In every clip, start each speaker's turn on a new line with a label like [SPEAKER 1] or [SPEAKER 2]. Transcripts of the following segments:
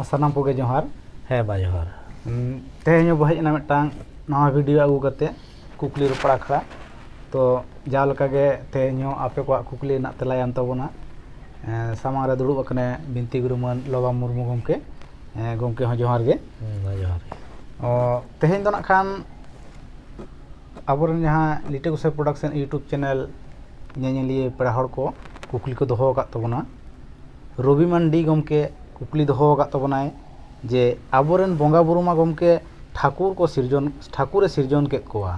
[SPEAKER 1] सानाम कोगे जोहार
[SPEAKER 2] ᱦᱮᱸ ᱢᱟ ᱡᱚᱦᱟᱨ
[SPEAKER 1] तेहेñ बो हेजना मिदटांग नवा भिडियो आगू कते कुकली रोपड़ आखड़ा तो जा लेकागे तेहेñ आपे को कुकली ना तेला एम तबोना सामांग रे दुड़ुब अकने बिनती गुरु मान लोबा मुर्मू गमके गमके हो जोहार गे
[SPEAKER 2] मा ᱡᱚᱦᱟर
[SPEAKER 1] तेहेñ दो ना खान आबोरन जहां लिटे गुसे प्रोडक्शन यूट्यूब चैनल ñeñeliye पेड़ा हड़ को कुकली को दोहो का तबोना रवि मांडी गमके कुकली दोहो का तबोनाय जे आबोरन बोंगा बुरुमा गमके ठाकुर को ठाकुरे सिरजन के कोआ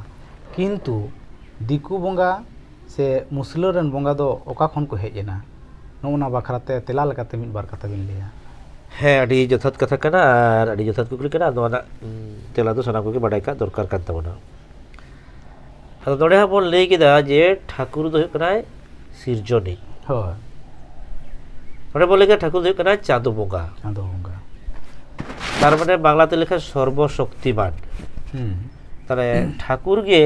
[SPEAKER 1] किंतु दिकु बोंगा से मुसलरन बोंगा दो ओका खन को हेजेना नोना बाखराते तेला लकाते मिद बार कथा बिन लिया
[SPEAKER 2] ᱦᱮᱸ ᱟᱹᱰᱤ ᱡᱚᱛᱷᱟᱛ ᱠᱟᱛᱷᱟ ᱠᱟᱱᱟ ᱟᱨ ᱟᱹᱰᱤ ᱡᱚᱛᱷᱟᱛ ᱠᱩᱠᱞᱤ ᱠᱟᱱᱟ ᱱᱚᱣᱟ ᱨᱮᱱᱟᱜ ᱛᱮᱞᱟ ᱫᱚ ᱥᱟᱱᱟᱢ ᱠᱚᱜᱮ ᱵᱟᱰᱟᱭ ᱠᱟᱜ ᱫᱚᱨᱠᱟর ᱠᱟᱱ ᱛᱟᱵᱚᱱᱟ ᱟᱫᱚ ᱱᱚᱰᱮ ᱦᱟᱸᱜ ᱵᱚᱱ ᱞᱟᱹᱭ ᱠᱮᱫᱟ ᱡᱮ ᱴᱷᱟকুᱨ ᱫᱚ ᱦᱩᱭᱩᱜ ᱠᱟᱱᱟᱭ ᱥᱤᱨᱡᱚᱱᱤ
[SPEAKER 1] ᱦᱳᱭ
[SPEAKER 2] ᱱᱚᱰᱮ ᱵᱚᱱ ᱞᱟᱹᱭ ᱠᱮᱫᱟ ᱴᱷᱟকুর ᱫᱚ ᱦᱩᱭᱩᱜ ᱠᱟᱱᱟᱭ ᱪᱟᱸᱫᱳ ᱵᱚᱸᱜᱟ তার মানে বাংলাতে লেখা সর্বশক্তিমান তাহলে ঠাকুর গে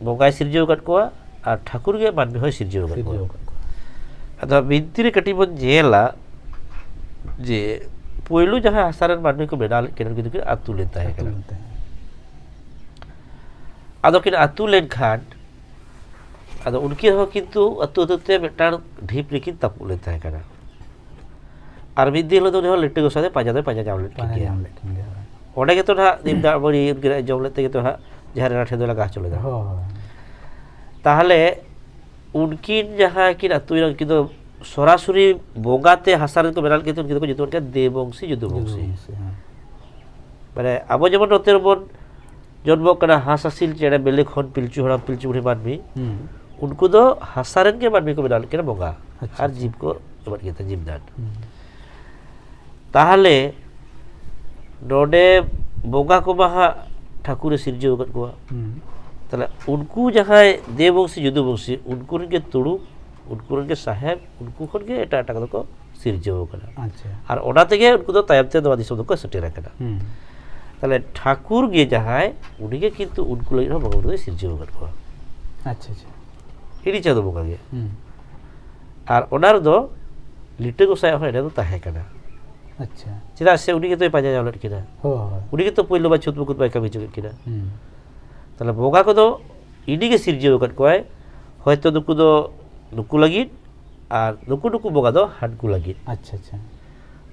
[SPEAKER 2] বঙ্গায় সিরজেও কাট কোয়া আর ঠাকুর গে মানবি হয় সিরজেও কাট কোয়া আদা বিনতিরে কাটি বন জেলা যে পয়লু যাহা হাসারের মানবি কো বেনাল কেন কিন্তু আতু লেন তাহে কেন আদো কিন আতু লেন খান আদো উনকি হ কিন্তু আতু আতুতে মেটার ঢিপ লিখিন তাপু লেন তাহে কেন আর বিদ্যি হলো তো লিটে গোসাতে পাঁজা জাম লেন কিয়া ওটা গে তো না দিমদা বড়ি জম লেন থেকে তো হা যাহারে রাঠে দলা গাছ চলে যায় তাহলে উনকিন যাহা কিন আতু কিন্তু সরাসরি বঙ্গাতে হাসারেন কো বেনাল কিন্তু উনকি তো যেটা দেবংশী যদুবংশী মানে আবো যেমন নতের বন জন্ম করা হাসাসিল চেড়ে বেলে খন পিলচু হড়াম পিলচু বুড়ি মানবি उनको दो हासारन के मानवी को बेनाल के बोंगा हर जीव को एबार कहते जीवदान ताहले नोडे बोंगा को महा ठाकुर सिरजो गत को ताले उनको जहां देववंशी यदुवंशी उनको के तुड़ु उनको के साहेब उनको खन के एटा एटा को सिरजो करा अच्छा और ओना तेगे उनको दो तायबते दवा दिसो को सटेरा करा ताले ठाकुर गे जहां उनी के किंतु उनको लगे भगवान सिरजो गत को अच्छा अच्छा हिड़ी चाँदो बोंगा गे और ओनार दो लिटे गोसाई हो एना दो ताहे कना अच्छा चिदा से उनी के तो पाजा जावलट किना हो उनी के तो पहिलो बा छुत मुकुत बाय कमी जुग किना ताले बोंगा को दो इनी के सिरजियो कट कोय होयतो नुकु दो नुकु लगी और नुकु नुकु बोंगा दो हाडकु लगी अच्छा अच्छा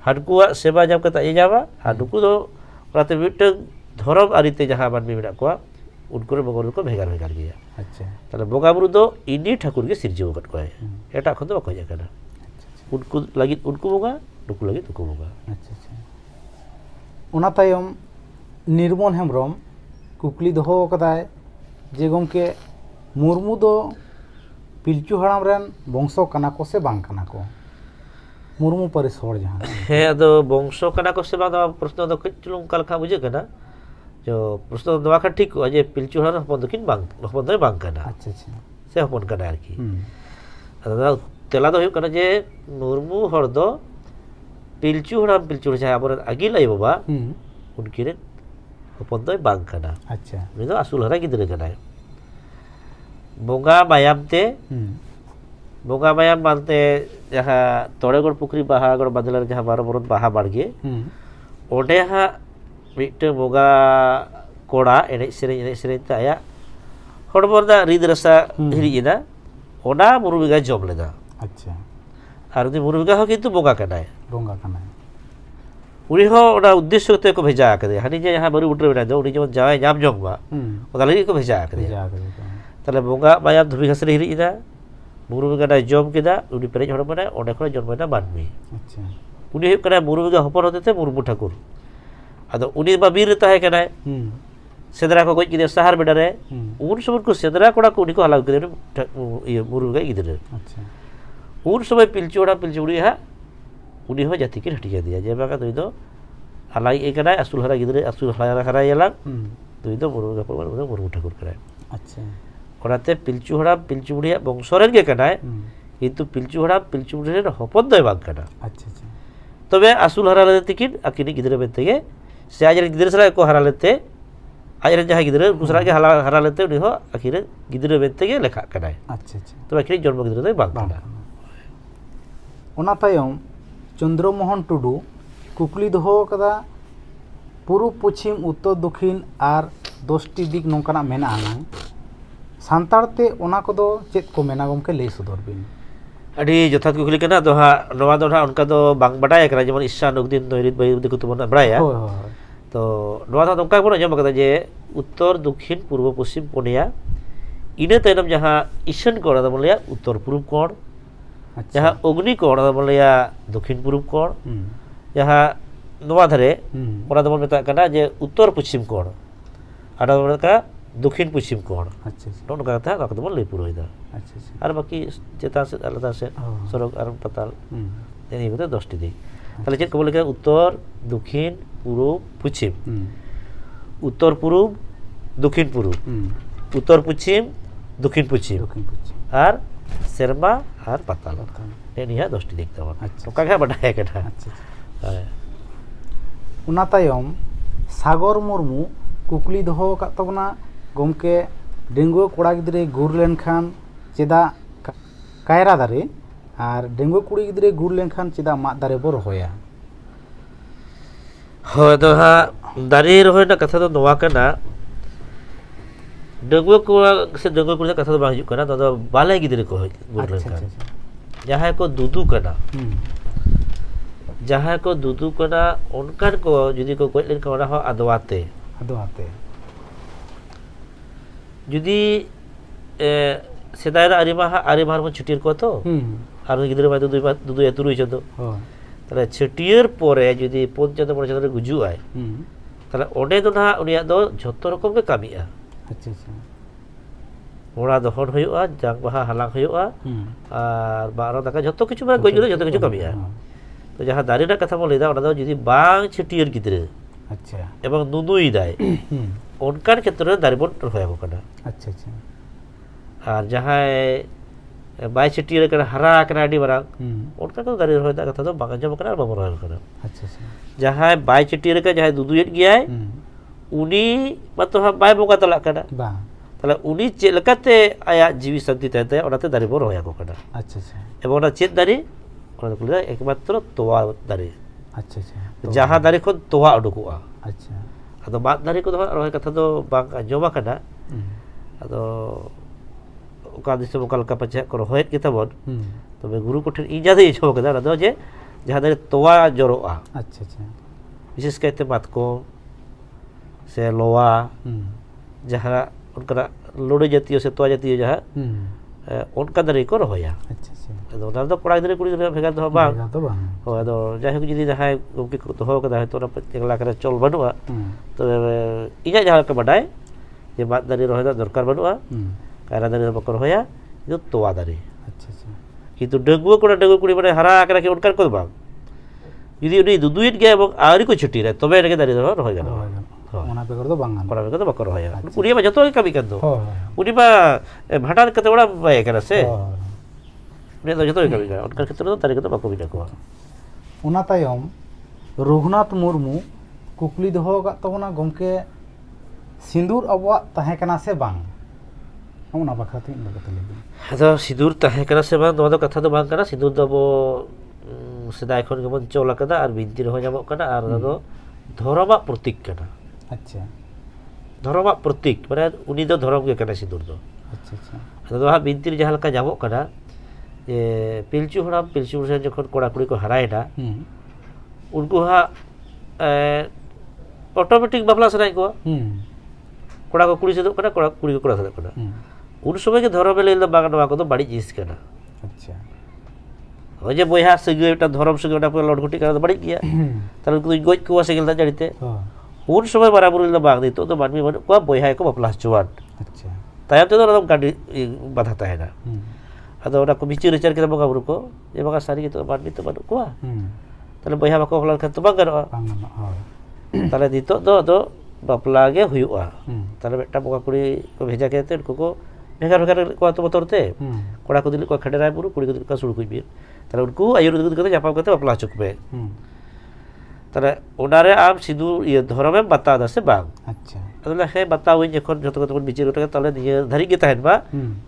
[SPEAKER 2] हाडकुआ सेवा जाम कता ए जावा और नुकु दो ओराते मिट धरम आरिते जहां मानमी मेना कोआ उनको बगल को भेगार भेगार गया अच्छा ताले बोंगा बुरु दो इनी ठाकुर के सिरजियो कट कोय एटा खन दो बको जाकना उनको लगी उनको बोंगा नुकु लगी तुको बोंगा अच्छा अच्छा
[SPEAKER 1] ओना तायम निर्मल हेमब्रम कुकली दोहो कदाय जे गमके मुर्मू दो पिलचू हराम रेन वंशो कना को से बांग कना को मुर्मू परिस होड़ जहां
[SPEAKER 2] हे अदो वंशो कना को से बांग प्रश्न दो किचलुं कलखा बुझे कना जो प्रश्न दवा का ठीक अजे पिलचू हराम हपन दकिन बांग हपन दे बांग कना अच्छा अच्छा से हपन कना आरकी अदा तेला दो कना जे मुर्मू हर दो पिलचू हराम पिलचू जाय आबर आगी लाई बाबा उनकी रे हपन दो बांग कना अच्छा उनी दो असुल हरा गिदरे कना बोंगा मायाम मानते जहां तोड़ेगढ़ पुखरी बाहागढ़ बादलर जहां 12 बरत बाहा बाड़गे ओडे हा मिट्टे बोंगा कोड़ा एने सेरे ताया हड़बरदा रिद रसा हिरिदा ओना मुरुबिगा जम लेदा अच्छा और उनी मुरुबिगा हो किंतु बोंगा कनाय उनी हो ओना उद्देश्य ते को भेजा आकदे हानि जे यहां बरी उठरे बेना दो उनी जो जाय जाम जंगबा ओदा लगी को भेजा आकदे ताले बोंगा माया धुबी घसरे हिरिदा मुरुबिगा ना जम केदा उनी पेरेज हड़ बना ओने खन जन्मना मानमी अच्छा उनी हो कना मुरुबिगा हपन होते मुर्मू ठाकुर आदो उनी बा बीर ताहे कनाय सेदरा को गज किदे शहर बेडा रे उन समय को सेदरा कोड़ा को उनी को हलाव किदे ये मुरुबिगा गिदरे अच्छा उन समय पिलचोड़ा पिलचुड़ी हा उनी हो जाति के हटिया दिया जे बाका तुई दो हलाई ए कनाय असुल हरा गिदरे असुल हरा यला तुई दो मुरुबिगा पर मुर्मू ठाकुर कराय अच्छा ओनाते पिलचू हड़ा पिलचुड़िया बंशरेन के कनाय किंतु पिलचू हड़ा पिलचुड़िया हपन दय बांग कना अच्छा अच्छा तबे असुल हरा लेते तिकिन अकिनी गिदरे बेतेगे से आजर गिदरे सरा को हरा लेते आजर जहां गिदरे दूसरा के हरा लेते उनी हो आखिरे गिदरे बेतेगे लेखा कनाय अच्छा अच्छा तो आखिरी जन्म गिदरे दय बांग कना
[SPEAKER 1] ओना तायम चंद्रमोहन टुडू कुकली दोहो कदा पूर्व पश्चिम उत्तर दक्षिण और 10टी दिक नोंकाना मेना आना सानताड़ते ओना कोदो चेत को मेना गमके लई सदर बिन
[SPEAKER 2] अड़ी जथात कुकली कना दो हा नोवा दो हा उनका दो बांग बडाय कना जेमन ईशान उगदिन नोरित बाई दिकु तुमन बडाया तो नोवा दो उनका बोन जम कदा जे उत्तर दक्षिण पूर्व पश्चिम पुनिया इने तायनम जहां ईशान कोण दा बोलया उत्तर पूर्व कोण जहां अग्नि कोण दा बोलया दक्षिण पूर्व कोण जहां नोवा धरे ओना दो मेता कना जे उत्तर पश्चिम कोण आदा बोलका दक्षिण पश्चिम कोण
[SPEAKER 1] अच्छा
[SPEAKER 2] नोन का था का दो लई पुरोइदा
[SPEAKER 1] अच्छा
[SPEAKER 2] और बाकी चेता से आलादा से सड़क और पताल एनी होते 10टी दिक ताहले चेत को बोले उत्तर दक्षिण पूर्व पश्चिम उत्तर पूर्व दक्षिण पूर्व उत्तर पश्चिम दक्षिण पश्चिम और सेरमा और पताल एनी हा 10टी दिक तबन
[SPEAKER 1] अच्छा
[SPEAKER 2] का का बडाय कथा
[SPEAKER 1] अच्छा उना तायम सागर मुर्मू कुकली दोहो का तबना गमके डेंगुआ कोड़ा गिद्रे गुर लेन खान चेदा कायरा दारे और डेंगुआ कुड़ी गिद्रे गुर लेन खान चेदा माद दारे बो रहोया
[SPEAKER 2] हो तो हा दारे रहोय ना कथा तो नोवा कना डेंगुआ कोड़ा से डेंगुआ कुड़ी कथा तो बांग हिजुक कना तो बाले गिद्रे को गुर लेन खान जहां को दुदू कना जहां को दुदू कना उनकान को जुदी को गoj लेन खान हो अदवाते जुदी सेदाय आरे मार छुटियर को तो और गिद्रे मा दुदू या तुरुई चंदो ताले छुटियर पोरे जुदी 5 चंदो 5 चंदो गुजु आय ताले ओडे दो ना उनिया दो झोतो रकम के कामिया
[SPEAKER 1] अच्छा अच्छा
[SPEAKER 2] ओड़ा दहन होयुआ जांग बाहा हालांग होयुआ और बारो दाका झोतो किछु मा गoj झोतो किछु कामिया तो जहां दारे ना कथा बोल लेदा ओना दो जुदी बांग छुटियर गिद्रे
[SPEAKER 1] अच्छा
[SPEAKER 2] एवं नुनुई दाय उनकान क्षेत्र दारे बोन होया को कना
[SPEAKER 1] अच्छा अच्छा
[SPEAKER 2] और जहां बाय छुटियर कना हरा कना आडी बरांग उनका तो दारे होय दा कथा तो बांग जम कना बाबो रोय कना
[SPEAKER 1] अच्छा अच्छा
[SPEAKER 2] जहां बाय छुटियर का जहां दुदुयेट गयाय उनी मतलब हा बाय बोगा तला कना
[SPEAKER 1] बा
[SPEAKER 2] ताले उनी चे लकाते आया जीवी शांति तहते ओनाते दारे बो रोया को कना
[SPEAKER 1] अच्छा अच्छा
[SPEAKER 2] एवं ओना चेत दारे ओना को लेदा एकमात्र तोवा दारे
[SPEAKER 1] अच्छा अच्छा
[SPEAKER 2] जहां दारे खन तोवा उडुकुआ
[SPEAKER 1] अच्छा
[SPEAKER 2] अदो माद दारे को दो रोय कथा दो बांग आंजोमा कना अदो ओका दिसम ओका लका पछे को रोयत के तबन तबे गुरु को ठेन इजा दे इछो कदा अदो जे जहां दारे तोवा जरोआ
[SPEAKER 1] अच्छा अच्छा
[SPEAKER 2] विशेष कहते मातको से लोवा जहां उनका लोडे जातीय से तोवा जातीय जहां उनका दारे को रोया
[SPEAKER 1] अच्छा अच्छा
[SPEAKER 2] अदो ना दो कोड़ा गिद्रे कुड़ी गिद्रे भेगा दो बांग
[SPEAKER 1] तो बा
[SPEAKER 2] हो अदो जाहे जुदी जहां उनके को दो कदा तो ना तेगला करे चल बनुआ तो इजा जहां का बडाय जे माद दारे रोय दा दरकार बनुआ कायरा दारे बको रोया जो तोवा दारे
[SPEAKER 1] अच्छा अच्छा
[SPEAKER 2] किंतु डेंगुआ कुड़ी माने हरा आकरा के उनकार को बांग जुदी उनी दुदुइट गया एवं आरी को छुटी रे तबे रे दारे रोय गनो
[SPEAKER 1] ओना बेगर दो बांगान
[SPEAKER 2] कोड़ा बेगर बको रोया कुड़ी मा जतो कमी कर दो
[SPEAKER 1] हो
[SPEAKER 2] उनी बा भाटार कते बड़ा बाय करा से उनी तो जतो कमी कर उनकार क्षेत्र तो दारे को बको बिना को
[SPEAKER 1] उना तायम रघुनाथ मुर्मू कुकली दोहो का तबना गमके सिंदूर अबवा तहे कना से बांग ओना बखते इन लगते लेबी
[SPEAKER 2] अदो सिंदूर तहे कना से बांग दो कथा तो बांग कना सिंदूर दो बो सेदाय खन के बन चोला कदा और बिनती रहो जामो कना और दो धर्मा प्रतीक कना
[SPEAKER 1] अच्छा
[SPEAKER 2] धर्मा प्रतीक माने उनी दो धर्म के कना सिंदूर दो
[SPEAKER 1] अच्छा अच्छा
[SPEAKER 2] अदो हा बिनती जहां लका जामो कना जे पिलचू हराम पिलचू से जखन कोड़ा कुड़ी को हरायना उनको हा ऑटोमेटिक बापला सनाय को कोड़ा को कुड़ी से दो कना कोड़ा कुड़ी को कोड़ा से कना उन समय के धर्म ले द बाग नवा को तो बड़ी जिस कना
[SPEAKER 1] अच्छा
[SPEAKER 2] हो जे बोया सगेटा धर्म सगेटा पर लड़घटी करा तो बड़ी गया ताले को गोज को से गेलदा जड़ीते उन समय बराबर ले बाग दी तो मानवी बन को बोया को बापला चुवान
[SPEAKER 1] अच्छा
[SPEAKER 2] तायम तो एकदम गाड़ी बाधा ताहेना अदो ओना को बिचिर रिचार के बगा बुरु को जे बगा सारी के तो मानवी तो बन को ताले बोया बको बापला खन तो बगरो ताले दितो दो बापला गे हुयुआ ताले बेटा बगा कुड़ी को भेजा के ते को भेगा भेगा को तो बतरते कोड़ा को दिल को खडेराय बुरु कुड़ी को दिल का सुड़ कुई बि ताले उनको आयुर्वेदिक को जापाव करते बापला चुकबे ताले ओनारे आम सिदू ये धरमे बता दसे बाग
[SPEAKER 1] अच्छा
[SPEAKER 2] अदला हे बताओ जखन जतो को बिचिर उठे ताले निये धरी के तहन बा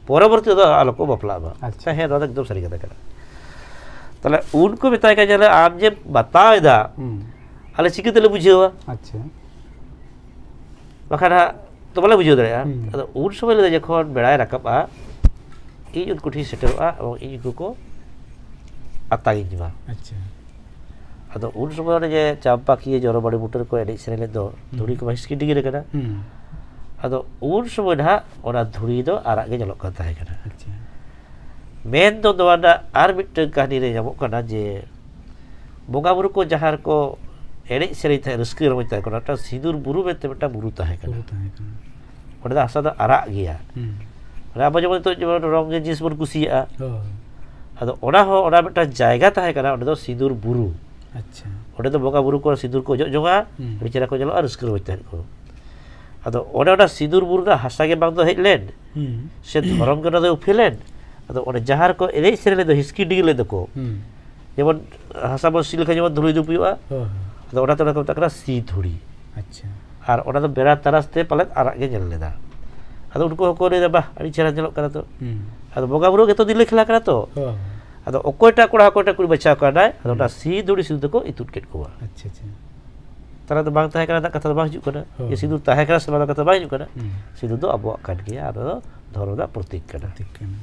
[SPEAKER 2] परवर्ती दो आलो को बापला बा अच्छा हे एकदम सरी कथा ताले उनको बताय के जले आम जे बताय दा ᱟᱞᱮ ᱪᱤᱠᱟᱹ ᱛᱮᱞᱮ ᱵᱩᱡᱷᱟᱹᱣᱟ
[SPEAKER 1] ᱟᱪᱪᱷᱟ
[SPEAKER 2] ᱵᱟᱠᱷᱟᱱ ᱦᱟᱸᱜ ᱛᱚ ᱵᱟᱞᱮ ᱵᱩᱡᱷᱟᱹᱣ ᱫᱟᱲᱮᱭᱟᱜᱼᱟ
[SPEAKER 1] ᱦᱩᱸ.
[SPEAKER 2] ᱟᱫᱚ ᱩᱱ ᱥᱚᱢᱚᱭ ᱨᱮ ᱡᱚᱠᱷᱚᱱ ᱵᱮᱲᱟᱭ ᱨᱟᱠᱟᱵᱼᱟ ᱤᱧ ᱩᱱᱠᱩ ᱴᱷᱮᱱ ᱥᱮᱴᱮᱨᱚᱜᱼᱟ ᱮᱵᱚᱝ ᱤᱧ ᱩᱱᱠᱩ ᱠᱚ ᱟᱛᱟᱝᱤᱧ ᱢᱟ
[SPEAKER 1] ᱟᱪᱪᱷᱟ
[SPEAKER 2] ᱟᱫᱚ ᱩᱱ ᱥᱚᱢᱚᱭ ᱨᱮ ᱡᱮ ᱪᱟᱢᱯᱟᱠᱤᱭᱟᱹ ᱡᱚᱨᱚᱵᱟᱲᱤ ᱵᱩᱴᱟᱹ ᱨᱮᱠᱚ ᱮᱱᱮᱡ ᱥᱮᱨᱮᱧ ᱞᱮᱫ ᱫᱚ ᱫᱷᱩᱲᱤ ᱠᱚ ᱦᱤᱥᱠᱤ ᱰᱤᱜᱤᱨ ᱠᱟᱱᱟ
[SPEAKER 1] ᱦᱩᱸ.
[SPEAKER 2] ᱟᱫᱚ ᱩᱱ ᱥᱚᱢᱚᱭ ᱱᱟᱦᱟᱜ ᱚᱱᱟ ᱫᱷᱩᱲᱤ ᱫᱚ ᱟᱨᱟᱜ ᱜᱮ ᱧᱮᱞᱚᱜ ᱠᱟᱱ ᱛᱟᱦᱮᱸ ᱠᱟᱱᱟ
[SPEAKER 1] ᱟᱪᱪᱷᱟ
[SPEAKER 2] ᱢᱮᱱ ᱫᱚ ᱱᱚᱣᱟ ᱨᱮᱱᱟᱜ ᱟᱨ ᱢᱤᱫᱴᱟᱝ ᱠᱟᱹᱦᱱᱤ ᱨᱮ ᱧᱟᱢᱚᱜ ᱠᱟᱱᱟ ᱡᱮ ᱵᱚᱸᱜᱟ ᱵᱩᱨᱩ ko ᱡᱟᱦᱟᱸ ᱨᱮᱠᱚ ᱮᱱᱮᱡ ᱥᱮᱨᱮᱧ ᱛᱟᱦᱮᱸ ᱨᱟᱹᱥᱠᱟᱹ ᱨᱚᱢᱚᱡᱽ ᱛᱟᱦᱮᱸ ᱠᱟᱱᱟ ᱢᱤᱫᱴᱟᱝ ᱥᱤᱸᱫᱩᱨ ᱵᱩᱨᱩ ᱢᱮᱱᱛᱮ ᱢᱤᱫᱴᱟᱝ ᱵᱩᱨᱩ ᱛᱟᱦᱮᱸ ᱠᱟᱱᱟ
[SPEAKER 1] ᱯᱩᱨᱟᱹ ᱛᱟᱦᱮᱸ ᱠᱟᱱᱟ
[SPEAKER 2] ᱚᱸᱰᱮ ᱫᱚ ᱦᱟᱥᱟ ᱫᱚ ᱟᱨᱟᱜ ᱜᱮᱭᱟ
[SPEAKER 1] ᱦᱩᱸ.
[SPEAKER 2] ᱟᱵᱚ ᱡᱮᱢᱚᱱ ᱱᱤᱛᱚᱜ ᱡᱮᱢᱚᱱ ᱨᱚᱝᱜᱮ ᱡᱤᱱᱤᱥ ᱵᱚᱱ ᱠᱩᱥᱤᱭᱟᱜᱼᱟ
[SPEAKER 1] ᱦᱳᱭ.
[SPEAKER 2] ᱟᱫᱚ ᱚᱱᱟ ᱦᱚᱸ ᱚᱱᱟ ᱢᱤᱫᱴᱟᱝ ᱡᱟᱭᱜᱟ ᱛᱟᱦᱮᱸ ᱠᱟᱱᱟ ᱚᱸᱰᱮ ᱫᱚ ᱥᱤᱸᱫᱩᱨ ᱵᱩᱨᱩ
[SPEAKER 1] ᱟᱪᱪᱷᱟ
[SPEAKER 2] ᱚᱸᱰᱮ ᱫᱚ ᱵᱚᱸᱜᱟ ᱵᱩᱨᱩ ko ᱥᱤᱸᱫᱩᱨ ko ᱚᱡᱚᱜ ᱡᱚᱝᱟ
[SPEAKER 1] ᱦᱩᱸ.
[SPEAKER 2] ᱟᱹᱰᱤ ᱪᱮᱦᱨᱟ ko ᱧᱮᱞᱚᱜᱼᱟ ᱨᱟᱹᱥᱠᱟᱹ ᱨᱚᱢᱚᱡᱽ ᱛᱟᱦᱮᱸ ᱠᱚ ᱟᱫᱚ ᱚᱱᱟ ᱥᱤᱸᱫᱩᱨ ᱵᱩᱨᱩ ᱨᱮᱱᱟᱜ ᱦᱟᱥᱟ ᱜᱮ ᱵᱟᱝ ᱫᱚ ᱦᱮᱡ ᱞᱮᱱ
[SPEAKER 1] ᱦᱩᱸ.
[SPEAKER 2] ᱥᱮ ᱫᱷᱚᱨᱚᱢ ᱜᱮ ᱚᱱᱟ ᱫᱚ ᱩᱯᱮᱞᱮᱱ ᱟᱫᱚ ᱚᱸᱰᱮ ᱡᱟᱦᱟᱸ ᱨᱮᱠᱚ ᱮᱱᱮᱡ ᱥᱮᱨᱮᱧ ᱞᱮᱫ ᱫᱚ ᱦᱤᱥᱠᱤ ᱰᱤᱜᱤ ᱞᱮᱫ ᱫᱚᱠᱚ
[SPEAKER 1] ᱦᱩᱸ.
[SPEAKER 2] যেমন হাসা বন সি লেখা যেমন ধুলি দুপুইয়া
[SPEAKER 1] ᱦᱳᱭ.
[SPEAKER 2] ᱟᱫᱚ ᱚᱱᱟ ᱛᱮ ᱚᱱᱟ ᱠᱚ ᱢᱮᱛᱟᱜ ᱠᱟᱱᱟ ᱥᱤ ᱫᱷᱩᱲᱤ
[SPEAKER 1] ᱟᱪᱪᱷᱟ
[SPEAKER 2] ᱟᱨ ᱚᱱᱟ ᱫᱚ ᱵᱮᱲᱟ ᱛᱟᱨᱟᱥ ᱛᱮ ᱯᱟᱞᱮᱫ ᱟᱨᱟᱜ ᱜᱮ ᱧᱮᱞ ᱞᱮᱫᱟ ᱟᱫᱚ ᱩᱱᱠᱩ ᱦᱚᱸᱠᱚ ᱞᱟᱹᱭᱫᱟ ᱵᱟᱦ ᱟᱹᱰᱤ ᱪᱮᱦᱨᱟ ᱧᱮᱞᱚᱜ ᱠᱟᱱᱟ ᱛᱚ
[SPEAKER 1] ᱦᱩᱸ.
[SPEAKER 2] ᱟᱫᱚ ᱵᱚᱸᱜᱟ ᱵᱩᱨᱩ ᱜᱮᱛᱚ ᱫᱤᱞᱮ ᱠᱷᱮᱞᱟ ᱠᱟᱱᱟ ᱛᱚ
[SPEAKER 1] ᱦᱳᱭ.
[SPEAKER 2] ᱟᱫᱚ ᱚᱠᱚᱭᱴᱟᱜ ᱠᱚᱲᱟ ᱚᱠᱚᱭᱴᱟᱜ ᱠᱩᱲᱤ ᱵᱟᱪᱷᱟᱣ ᱠᱟᱱᱟᱭ ᱟᱫᱚ ᱚᱱᱟ ᱥᱤ ᱫᱷᱩᱲᱤ ᱥᱤᱸᱫᱩᱨ ᱫᱚᱠᱚ ᱤᱛᱩᱫ ᱠᱮᱫ ᱠᱚᱣᱟ
[SPEAKER 1] ᱟᱪᱪᱷᱟ ᱟᱪᱪᱷᱟ
[SPEAKER 2] ᱛᱟᱦᱚᱞᱮ ᱫᱚ ᱵᱟᱝ ᱛᱟᱦᱮᱸ ᱠᱟᱱᱟ ᱨᱮᱱᱟᱜ ᱠᱟᱛᱷᱟ ᱫᱚ ᱵᱟᱝ ᱦᱤᱡᱩᱜ ᱠᱟᱱᱟ
[SPEAKER 1] ᱦᱳᱭ.
[SPEAKER 2] ᱡᱮ ᱥᱤᱸᱫᱩᱨ ᱛᱟᱦᱮᱸ ᱠᱟᱱᱟ ᱥᱮ ᱵᱟᱝ ᱠᱟᱛᱷᱟ ᱵᱟᱝ ᱦᱤᱡᱩᱜ ᱠᱟᱱᱟ
[SPEAKER 1] ᱦᱩᱸ.
[SPEAKER 2] ᱥᱤᱸᱫᱩᱨ ᱫᱚ ᱟᱵᱚᱣᱟᱜ ᱠᱟᱱ ᱜᱮᱭᱟ ᱟᱨ ᱫᱚ ᱫᱷᱚᱨᱚᱢ ᱨᱮᱱᱟᱜ ᱯᱨᱚᱛᱤᱠ ᱠᱟᱱᱟ
[SPEAKER 1] ᱴᱷᱤᱠ ᱠᱟᱱᱟ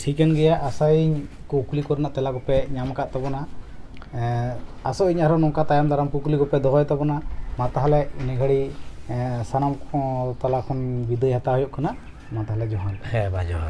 [SPEAKER 1] ᱴᱷᱤᱠᱟᱹᱱ ᱜᱮᱭᱟ ᱟᱥᱟᱭᱟᱹᱧ ᱠᱩᱠᱞᱤ ᱠᱚᱨᱮᱱᱟᱜ ᱛᱮᱞᱟ ᱠᱚᱯᱮ ᱧᱟᱢ ᱟᱠᱟᱫ ᱛᱟᱵᱚᱱᱟ ᱟᱥᱚᱜ ᱟᱹᱧ ᱟᱨᱦᱚᱸ ᱱᱚᱝᱠᱟ ᱛᱟᱭᱚᱢ ᱫᱟᱨᱟᱢ ᱠᱩᱠᱞᱤ ᱠᱚᱯᱮ ᱫᱚᱦᱚᱭ ᱛᱟᱵᱚᱱᱟ ᱢᱟ ᱛᱟᱦᱚᱞᱮ ᱤᱱᱟᱹ ᱜᱷᱟᱹᱲᱤ ᱥᱟᱱᱟᱢ ᱛᱟᱞᱟ ᱠᱷᱚᱱ ᱵᱤᱫᱟᱹᱭ ᱦᱟᱛᱟᱣ ᱦᱩᱭᱩᱜ ᱠᱟᱱᱟ ᱢᱟ ᱛᱟᱦᱚᱞᱮ ᱡᱚᱦᱟᱨ
[SPEAKER 2] ᱦᱮᱸ ᱢᱟ ᱡᱚᱦᱟᱨ